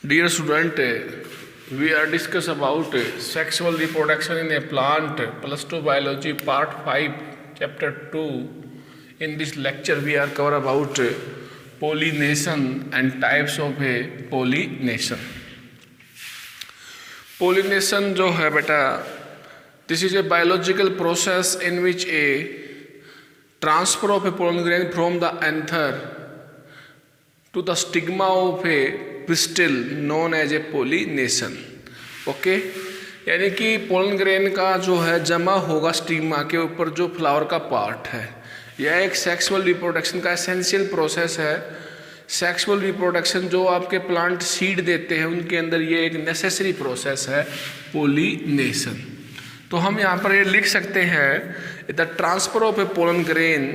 Dear student, we are discuss about sexual reproduction in a plant, plus 2 biology, part 5, chapter 2. In this lecture, we are cover about pollination and types of pollination. Pollination जो है बेटा, this is a biological process in which a transfer of a pollen grain from the anther to the stigma of a pistil known as a pollination. Okay, यानी कि pollen grain का जो है जमा होगा स्टिग्मा के ऊपर जो फ्लावर का पार्ट है। यह एक सेक्सुअल रिप्रोडक्शन का एसेंशियल प्रोसेस है। सेक्सुअल रिप्रोडक्शन जो आपके प्लांट सीड देते हैं उनके अंदर ये एक नेसेसरी प्रोसेस है पोलिनेशन। तो हम यहाँ पर ये लिख सकते हैं the transfer of A pollen grain,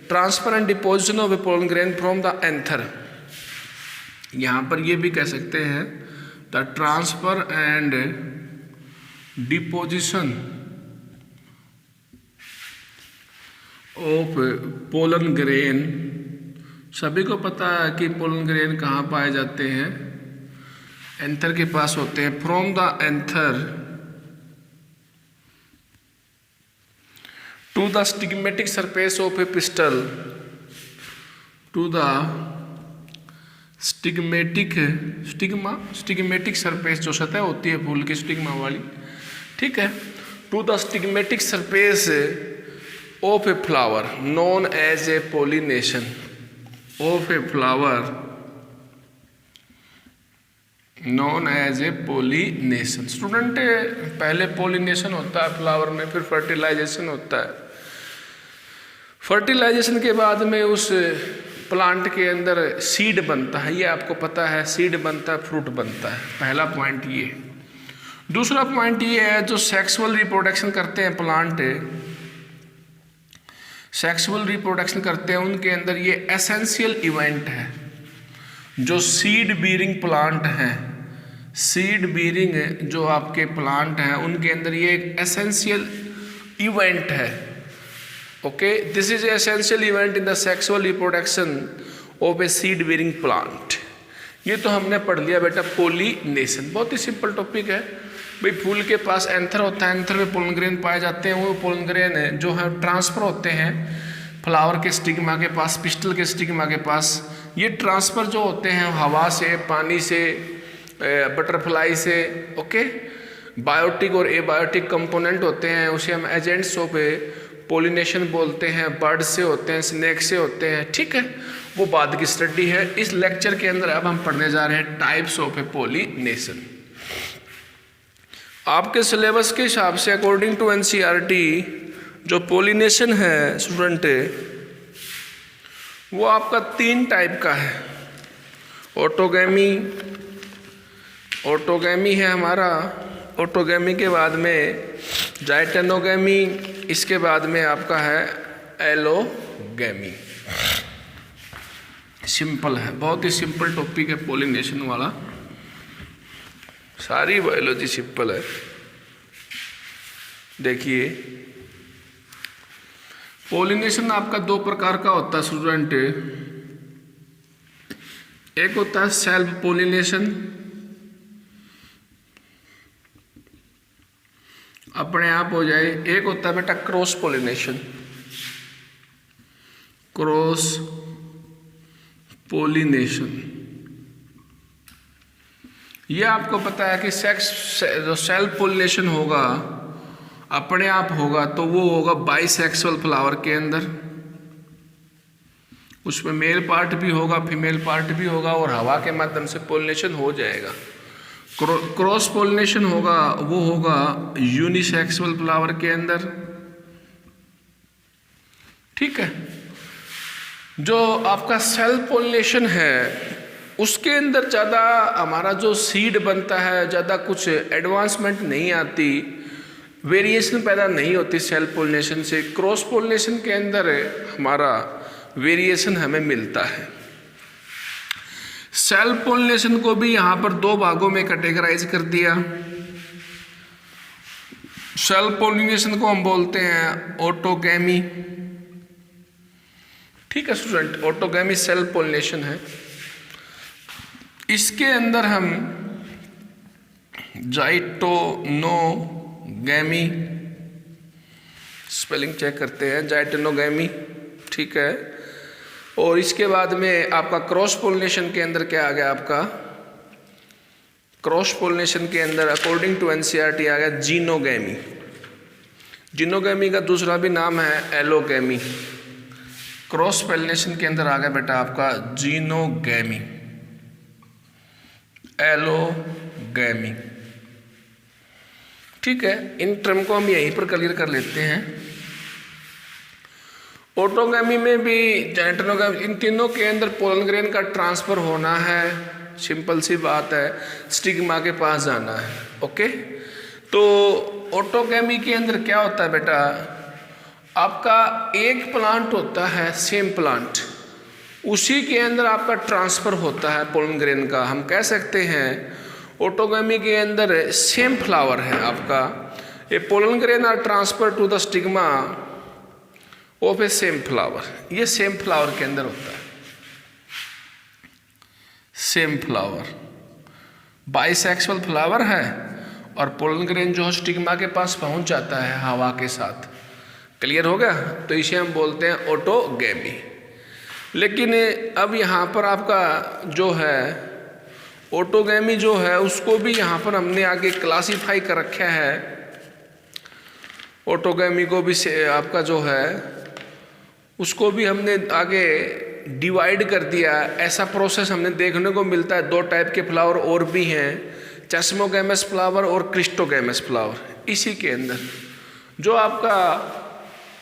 transfer and deposition of A pollen grain from the anther. यहाँ पर ये भी कह सकते हैं the transfer and deposition of pollen grain. सभी को पता है कि पोलन ग्रेन कहाँ पाए जाते हैं, एंथर के पास होते हैं। From the anther to the stigmatic surface of a pistil, to the stigmatic surface जो सतह होती है फूल की स्टिग्मा वाली, ठीक है, to the stigmatic surface of a flower known as a pollination, of a flower known as a pollination. Student, पहले pollination होता है फ्लावर में, फिर फर्टिलाइजेशन होता है। फर्टिलाइजेशन के बाद में उस प्लांट के अंदर सीड बनता है, ये आपको पता है, सीड बनता है, फ्रूट बनता है। पहला पॉइंट ये। दूसरा पॉइंट ये है जो सेक्सुअल रिप्रोडक्शन करते हैं प्लांट, सेक्सुअल रिप्रोडक्शन करते हैं उनके अंदर ये एसेंशियल इवेंट है। जो सीड बीरिंग प्लांट हैं, सीड बीरिंग जो आपके प्लांट हैं उनके अंदर ये एक एसेंशियल इवेंट है। Okay, this is essential event in the sexual reproduction of a seed bearing plant. ये तो हमने पढ़ लिया बेटा पोलिनेशन, बहुत ही सिंपल टॉपिक है भाई। फूल के पास एंथर होता है, एंथर में पोलन ग्रेन पाए जाते हैं। वो पोलन ग्रेन जो है ट्रांसफर होते हैं फ्लावर के स्टिग्मा के पास, पिस्टल के स्टिग्मा के पास। ये ट्रांसफर जो होते हैं हवा से, पानी से, बटरफ्लाई से, ओके, बायोटिक और एबायोटिक कंपोनेंट होते हैं, उसे हम एजेंट्स ऑफ पोलिनेशन बोलते हैं। बर्ड से होते हैं, स्नेक से होते हैं, ठीक है, वो बाद की स्टडी है। इस लेक्चर के अंदर अब हम पढ़ने जा रहे हैं टाइप्स ऑफ ए पोलिनेशन। आपके सिलेबस के हिसाब से अकॉर्डिंग टू एनसीईआरटी जो पोलिनेशन है स्टूडेंट, वो आपका 3 टाइप का है। ऑटोगैमी, ऑटोगैमी है हमारा, ऑटोगैमी के बाद में जाइटेनोगैमी, इसके बाद में आपका है एलोगैमी। सिंपल है, बहुत ही सिंपल टॉपिक है पोलिनेशन वाला, सारी बायोलॉजी सिंपल है। देखिए, पोलिनेशन आपका 2 प्रकार का होता है स्टूडेंट। एक होता है सेल्फ पोलिनेशन, अपने आप हो जाए। एक होता है बेटा क्रॉस पोलिनेशन, क्रॉस पोलिनेशन। ये आपको पता है कि जो सेल्फ पोलिनेशन होगा अपने आप होगा तो वो होगा बाइसेक्सुअल फ्लावर के अंदर। उसमें मेल पार्ट भी होगा, फीमेल पार्ट भी होगा, और हवा के माध्यम से पोलिनेशन हो जाएगा। क्रॉस पोलिनेशन होगा वो होगा यूनिसेक्सुअल फ्लावर के अंदर, ठीक है। जो आपका सेल्फ पोलिनेशन है उसके अंदर ज़्यादा हमारा जो सीड बनता है, ज़्यादा कुछ एडवांसमेंट नहीं आती, वेरिएशन पैदा नहीं होती सेल्फ पोलिनेशन से। क्रॉस पोलिनेशन के अंदर हमारा वेरिएशन हमें मिलता है। सेल्फ पोलिनेशन को भी यहाँ पर 2 भागों में कैटेगराइज कर दिया। सेल्फ पोलिनेशन को हम बोलते हैं ऑटोगैमी, ठीक है स्टूडेंट, ऑटोगैमी सेल्फ पोलिनेशन है। इसके अंदर हम जाइटोनोगैमी, स्पेलिंग चेक करते हैं, जाइटोनोगैमी, ठीक है। और इसके बाद में आपका क्रॉस पोलिनेशन के अंदर क्या आ गया, आपका क्रॉस पोलिनेशन के अंदर अकॉर्डिंग टू एनसीईआरटी आ गया जीनोगैमी। जीनोगैमी का दूसरा भी नाम है एलोगैमी। क्रॉस पोलिनेशन के अंदर आ गया बेटा आपका जीनोगैमी, एलोगैमी, ठीक है। इन टर्म को हम यहीं पर क्लियर कर लेते हैं। ऑटोगैमी में भी जाइटोनोगैमी, इन तीनों के अंदर पोलन ग्रेन का ट्रांसफर होना है, सिंपल सी बात है, स्टिग्मा के पास जाना है, ओके। तो ऑटोगैमी के अंदर क्या होता है बेटा, आपका एक प्लांट होता है, सेम प्लांट, उसी के अंदर आपका ट्रांसफर होता है पोलन ग्रेन का। हम कह सकते हैं ऑटोगैमी के अंदर सेम फ्लावर है आपका, a pollen grain are transfer to the stigma of a same flower. ये सेम फ्लावर के अंदर होता है, सेम फ्लावर, बाइसेक्सुअल फ्लावर है और पोलन ग्रेन जो है स्टिग्मा के पास पहुंच जाता है हवा के साथ। क्लियर हो गया? तो इसे हम बोलते हैं ऑटोगैमी। लेकिन अब यहाँ पर आपका जो है ऑटोगैमी जो है उसको भी यहाँ पर हमने आगे क्लासीफाई कर रखा है। ऑटोगैमी को भी आपका जो है उसको भी हमने आगे डिवाइड कर दिया। ऐसा प्रोसेस हमने देखने को मिलता है। दो टाइप के फ्लावर और भी हैं, चेस्मोगैमस फ्लावर और क्रिस्टोगैमस फ्लावर। इसी के अंदर जो आपका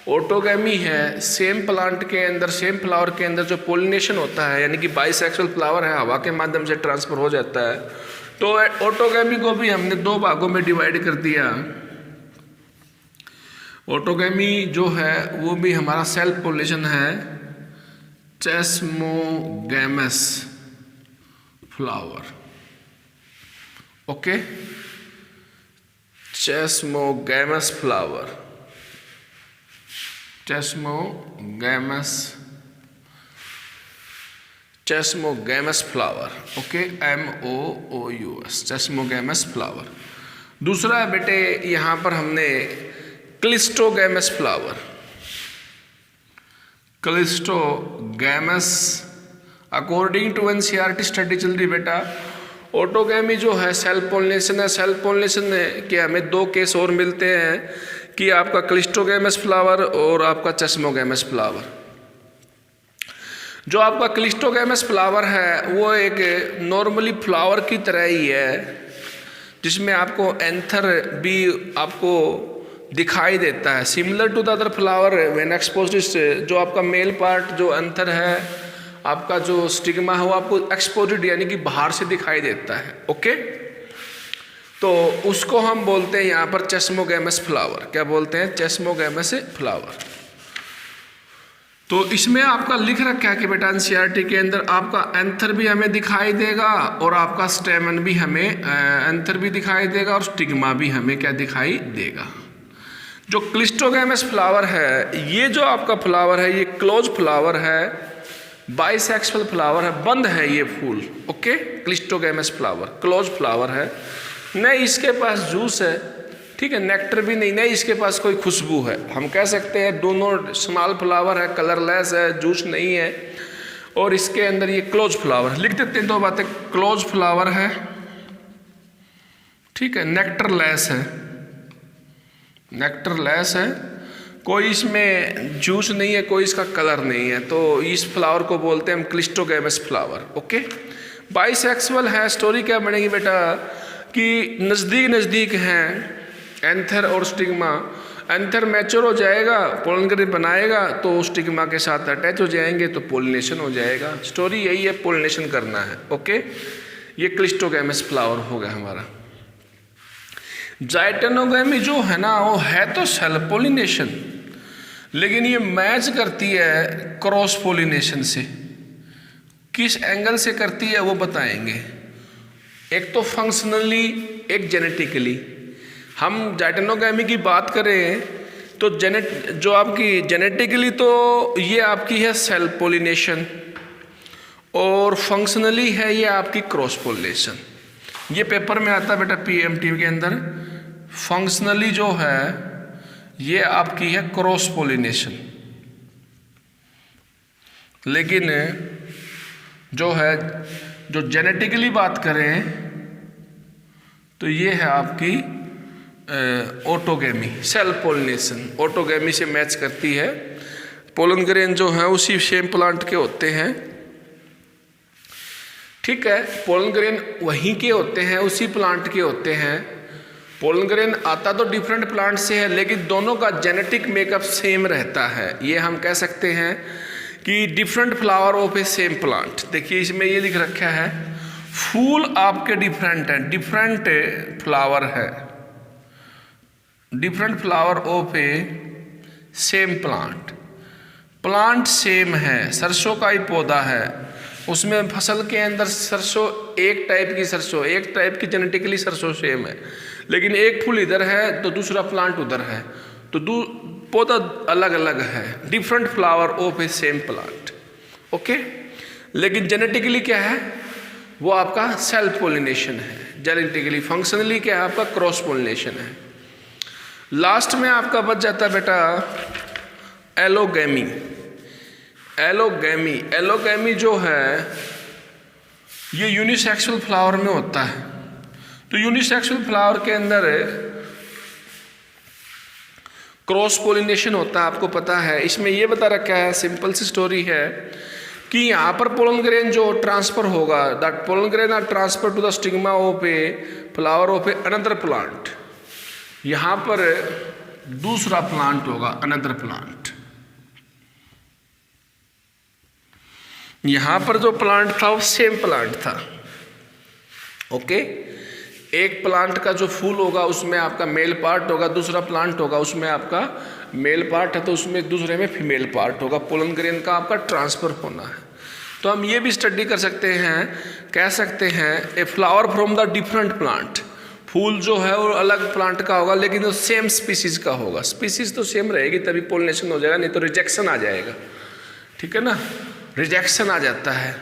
ऑटोगैमी है, सेम प्लांट के अंदर, सेम फ्लावर के अंदर जो पोलिनेशन होता है, यानी कि बाइसेक्सुअल फ्लावर है, हवा के माध्यम से ट्रांसफर हो जाता है। तो ऑटोगैमी को भी हमने दो भागों में डिवाइड कर दिया। ऑटोगैमी जो है वो भी हमारा सेल्फ पोलिनेशन है, chasmogamous flower, okay, chasmogamous flower, chasmogamous flower, okay, MOOUS, chasmogamous flower. दूसरा है बेटे यहाँ पर हमने cleistogamous flower, cleistogamous. According to NCERT study चल रही बेटा, ऑटोगैमी जो है सेल्फ पोलिनेशन है। सेल्फ पोलिनेशन के हमें दो केस और मिलते हैं कि आपका क्लिस्टोगैमस फ्लावर और आपका चेस्मोगैमस फ्लावर। जो आपका क्लिस्टोगैमस फ्लावर है वो एक नॉर्मली फ्लावर की तरह ही है, जिसमें आपको एंथर भी आपको दिखाई देता है, similar to the other flower when exposed. जो आपका मेल पार्ट जो एंथर है, आपका जो स्टिग्मा है वो आपको एक्सपोज्ड यानी कि बाहर से दिखाई देता है, ओके। तो उसको हम बोलते हैं यहाँ पर चेस्मोगैमस फ्लावर। क्या बोलते हैं? चेस्मोगैमस फ्लावर। तो इसमें आपका लिख रखा है कि बेटा एनसीईआरटी के अंदर आपका एंथर भी हमें दिखाई देगा और आपका स्टेमन भी हमें एंथर भी दिखाई देगा और स्टिग्मा भी हमें क्या दिखाई देगा। जो क्लिस्टोगैमस फ्लावर है, ये जो आपका फ्लावर है ये क्लोज फ्लावर है, बाइसेक्सुअल फ्लावर है, बंद है ये फूल, okay. Cleistogamous flower close flower है, नहीं इसके पास जूस है, ठीक है, नेक्टर भी नहीं इसके पास कोई खुशबू है। हम कह सकते हैं दोनों स्मॉल फ्लावर है, कलरलेस है, जूस नहीं है, और इसके अंदर ये क्लोज फ्लावर। लिख देते हैं दो बातें, क्लोज फ्लावर है, ठीक है, नेक्टरलेस है, नेक्टरलेस है, कोई इसमें जूस नहीं है, कोई इसका कलर नहीं है। तो इस फ्लावर को बोलते हैं हम क्लिस्टोगैमस फ्लावर, ओके। बाइसेक्सुअल है। स्टोरी क्या बनेगी बेटा कि नज़दीक हैं एंथर और स्टिग्मा। एंथर मैच्योर हो जाएगा, पोलन ग्रेन बनाएगा, तो स्टिग्मा के साथ अटैच हो जाएंगे, तो पोलिनेशन हो जाएगा। स्टोरी यही है, पोलिनेशन करना है, ओके। ये क्लिस्टोगैमस फ्लावर हो गया हमारा। जाइटोनोगैमी जो है ना वो है तो सेल्फ पोलिनेशन, लेकिन ये मैच करती है क्रॉस पोलिनेशन से। किस एंगल से करती है वो बताएंगे, एक तो फंक्शनली, एक जेनेटिकली। हम जाइटोनोगैमी की बात करें तो जो आपकी जेनेटिकली तो ये आपकी है सेल्फ पोलिनेशन, और फंक्शनली है ये आपकी क्रॉस पोलिनेशन। ये पेपर में आता है बेटा पीएमटी के अंदर। फंक्शनली जो है ये आपकी है क्रॉस पोलिनेशन, लेकिन जो है जो जेनेटिकली बात करें तो ये है आपकी ऑटोगैमी, सेल्फ पोलिनेशन। ऑटोगैमी से मैच करती है। पोलन ग्रेन जो है उसी सेम प्लांट के होते हैं, ठीक है। पोलन ग्रेन वहीं के होते हैं, उसी प्लांट के होते हैं। पोलन ग्रेन आता तो डिफरेंट प्लांट से है, लेकिन दोनों का जेनेटिक मेकअप सेम रहता है। ये हम कह सकते हैं कि different flower of a same plant. देखिए इसमें ये लिख रखा है फूल आपके डिफरेंट हैं, डिफरेंट फ्लावर है, different flower of a same plant. Plant same है, सरसों का ही पौधा है, उसमें फसल के अंदर सरसों एक टाइप की, सरसों एक टाइप की जेनेटिकली सरसों सेम है, लेकिन एक फूल इधर है तो दूसरा प्लांट उधर है, तो पौधा अलग अलग है। Different flower of a same plant, okay. लेकिन जेनेटिकली क्या है, वो आपका सेल्फ पोलिनेशन है। जेनेटिकली फंक्शनली क्या है, आपका क्रॉस पोलिनेशन है। लास्ट में आपका बच जाता है बेटा एलोगैमी। एलोगैमी, एलोगैमी जो है ये यूनिसेक्सुअल फ्लावर में होता है। तो यूनिसेक्सुअल फ्लावर के अंदर क्रॉस पोलिनेशन होता है, आपको पता है। इसमें ये बता रखा है, सिंपल सी स्टोरी है कि यहाँ पर पोलन ग्रेन जो ट्रांसफर होगा, that pollen grain are transfer to the stigma of a flower of a another plant. यहाँ पर दूसरा प्लांट होगा, अनदर प्लांट। यहाँ पर जो प्लांट था वो सेम प्लांट था, ओके। एक प्लांट का जो फूल होगा उसमें आपका मेल पार्ट होगा, दूसरा प्लांट होगा उसमें आपका मेल पार्ट है, तो उसमें दूसरे में फीमेल पार्ट होगा। पोलन ग्रेन का आपका ट्रांसफर होना है। तो हम ये भी स्टडी कर सकते हैं, कह सकते हैं a flower from the different plant. फूल जो है वो अलग प्लांट का होगा, लेकिन वो सेम स्पीसीज का होगा। स्पीसीज तो सेम रहेगी तभी पोलिनेशन हो जाएगा, नहीं तो रिजेक्शन आ जाएगा, ठीक है ना। रिजेक्शन आ जाता है।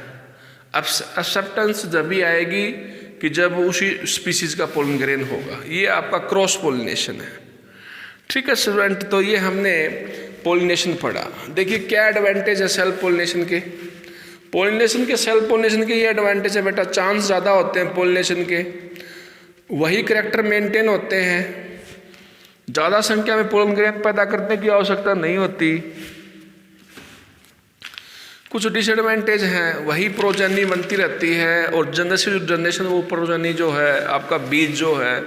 अब एक्सेप्टेंस जब भी आएगी कि जब उसी स्पीसीज का पोलन ग्रेन होगा। ये आपका क्रॉस पोलिनेशन है, ठीक है स्टूडेंट। तो ये हमने पोलिनेशन पढ़ा। देखिए क्या एडवांटेज है सेल्फ पोलिनेशन के। पोलिनेशन के, सेल्फ पोलिनेशन के ये एडवांटेज है बेटा, चांस ज़्यादा होते हैं पोलिनेशन के, वही करेक्टर मेंटेन होते हैं, ज़्यादा संख्या में पोलन ग्रेन पैदा करने की आवश्यकता नहीं होती। कुछ डिसएडवांटेज हैं, वही प्रोजनी बनती रहती है, और जनरेशन टू जनरेशन वो प्रोजनी जो है आपका बीज जो है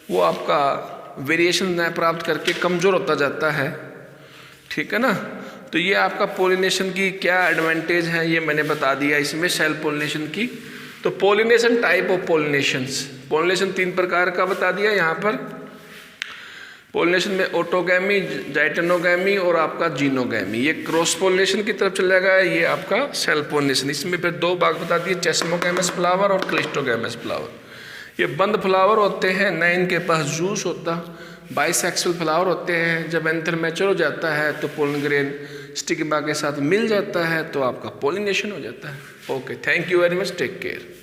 वो आपका वेरिएशन न प्राप्त करके कमज़ोर होता जाता है, ठीक है ना। तो ये आपका पोलिनेशन की क्या एडवांटेज है ये मैंने बता दिया इसमें सेल्फ पोलिनेशन की। तो पोलिनेशन टाइप ऑफ पोलिनेशंस, पोलिनेशन 3 प्रकार का बता दिया यहाँ पर। पोलिनेशन में ऑटोगैमी, जाइटेनोगैमी और आपका जीनोगैमी। ये क्रॉस पोलिनेशन की तरफ चला गया, ये आपका सेल्फ पोलिनेशन। इसमें फिर 2 भाग बता दिए, चेस्मोगैमस फ्लावर और क्लिस्टोगैमस फ्लावर। ये बंद फ्लावर होते हैं, न इनके पास जूस होता। बाइसेक्सुअल फ्लावर होते हैं, जब एंथर मैच्योर हो जाता है तो पोलन ग्रेन स्टिग्मा के साथ मिल जाता है, तो आपका पोलिनेशन हो जाता है। Okay, thank you very much, take care.